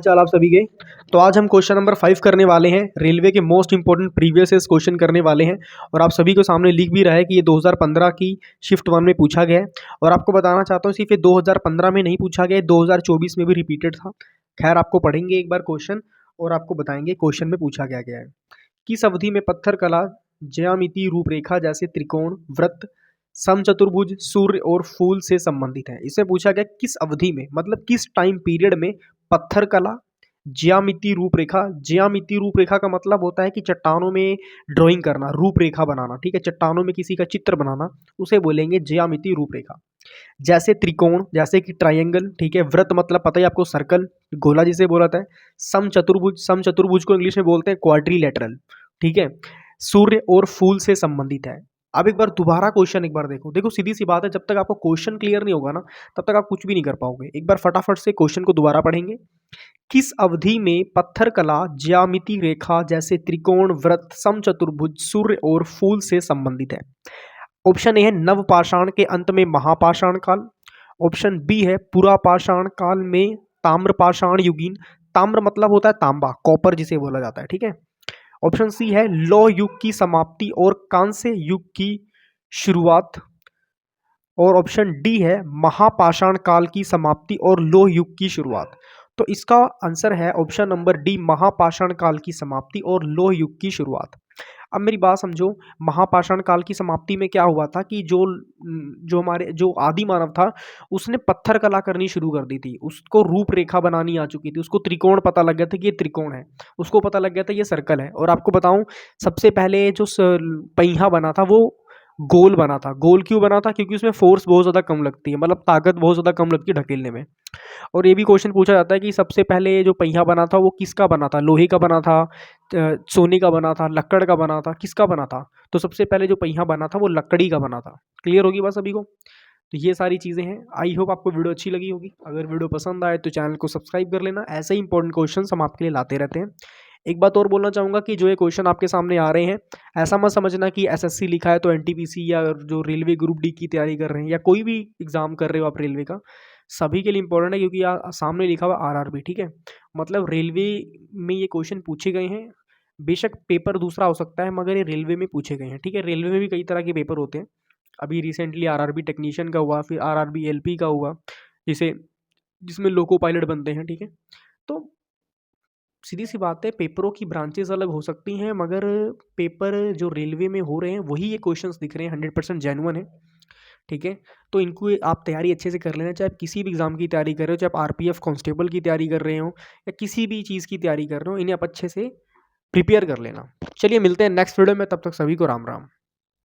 हाल आप सभी के। तो आज हम क्वेश्चन नंबर 5 करने वाले हैं। रेलवे के most important previous year question करने वाले हैं और आप सभी को सामने लिख भी रहा है कि ये 2015 की शिफ्ट 1 में पूछा गया है। और आपको बताना चाहता हूँ सिर्फ ये 2015 में नहीं पूछा गया है, 2024 में भी रिपीटेड था। खैर आपको पढ़ेंगे एक बार क्वेश्चन और आपको बताएंगे क्वेश्चन में पूछा गया है। किस अवधि में पत्थर कला ज्यामितीय रूपरेखा जैसे त्रिकोण, वृत्त, समचतुर्भुज, सूर्य और फूल से संबंधित है? इससे पूछा गया किस अवधि में, मतलब किस टाइम पीरियड में पत्थर कला ज्यामितीय रूपरेखा। ज्यामितीय रूपरेखा का मतलब होता है कि चट्टानों में ड्राइंग करना, रूपरेखा बनाना, ठीक है, चट्टानों में किसी का चित्र बनाना, उसे बोलेंगे ज्यामितीय रूपरेखा। जैसे त्रिकोण, जैसे कि ट्रायंगल, ठीक है। वृत्त मतलब पता ही आपको, सर्कल, गोला जिसे बोला जाता है। समचतुर्भुज, समचतुर्भुज को इंग्लिश में बोलते हैं क्वाड्रिलेटरल, ठीक है। सूर्य और फूल से संबंधित है। अब एक बार दोबारा क्वेश्चन एक बार देखो, देखो सीधी सी बात है, जब तक आपको क्वेश्चन क्लियर नहीं होगा ना तब तक आप कुछ भी नहीं कर पाओगे। एक बार फटाफट से क्वेश्चन को दोबारा पढ़ेंगे। किस अवधि में पत्थर कला ज्यामिति रेखा जैसे त्रिकोण, वृत्त, समचतुर्भुज, सूर्य और फूल से संबंधित है? ऑप्शन ए है नवपाषाण के अंत में महापाषाण काल। ऑप्शन बी है पुरापाषाण काल में ताम्रपाषाण युगीन। ताम्र मतलब होता है तांबा, कॉपर जिसे बोला जाता है, ठीक है। ऑप्शन सी है लौह युग की समाप्ति और कांस्य युग की शुरुआत। और ऑप्शन डी है महापाषाण काल की समाप्ति और लौह युग की शुरुआत। तो इसका आंसर है ऑप्शन नंबर डी, महापाषाण काल की समाप्ति और लौह युग की शुरुआत। अब मेरी बात समझो, महापाषाण काल की समाप्ति में क्या हुआ था कि जो हमारे जो आदि मानव था उसने पत्थर कला करनी शुरू कर दी थी। उसको रूपरेखा बनानी आ चुकी थी, उसको त्रिकोण पता लग गया था कि ये त्रिकोण है, उसको पता लग गया था ये सर्कल है। और आपको बताऊं, सबसे पहले जो पहिया बना था वो गोल बना था। गोल क्यों बना था? क्योंकि उसमें फोर्स बहुत ज़्यादा कम लगती है, मतलब ताकत बहुत ज़्यादा कम लगती है ढकेलने में। और ये भी क्वेश्चन पूछा जाता है कि सबसे पहले जो पहिया बना था वो किसका बना था? लोहे का बना था, सोने का बना था, लक्कड़ का बना था, किसका बना था? तो सबसे पहले जो पहिया बना था वो लकड़ी का बना था। क्लियर होगी बात सभी को? तो ये सारी चीज़ें हैं। आई होप आपको वीडियो अच्छी लगी होगी। अगर वीडियो पसंद आए तो चैनल को सब्सक्राइब कर लेना। ऐसे ही इंपॉर्टेंट क्वेश्चन हम आपके लिए लाते रहते हैं। एक बात और बोलना चाहूँगा कि जो ये क्वेश्चन आपके सामने आ रहे हैं, ऐसा मत समझना कि एसएससी लिखा है तो एनटीपीसी या जो रेलवे ग्रुप डी की तैयारी कर रहे हैं या कोई भी एग्जाम कर रहे हो आप रेलवे का, सभी के लिए इंपॉर्टेंट है। क्योंकि सामने लिखा हुआ आरआरबी, ठीक है, मतलब रेलवे में ये क्वेश्चन पूछे गए हैं। बेशक पेपर दूसरा हो सकता है मगर ये रेलवे में पूछे गए हैं, ठीक है। रेलवे में भी कई तरह के पेपर होते हैं। अभी रिसेंटली आरआरबी टेक्नीशियन का हुआ, फिर आरआरबी एलपी का हुआ, जिसे जिसमें लोको पायलट बनते हैं, ठीक है। तो सीधी सी बात है, पेपरों की ब्रांचेस अलग हो सकती हैं मगर पेपर जो रेलवे में हो रहे हैं वही ये क्वेश्चंस दिख रहे हैं, 100% जेन्युइन है, ठीक है। तो इनको आप तैयारी अच्छे से कर लेना, चाहे आप किसी भी एग्जाम की तैयारी कर रहे हो, चाहे आप आरपीएफ कांस्टेबल की तैयारी कर रहे हो या किसी भी चीज़ की तैयारी कर रहे हो, इन्हें आप अच्छे से प्रिपेयर कर लेना। चलिए मिलते हैं नेक्स्ट वीडियो में, तब तक सभी को राम राम।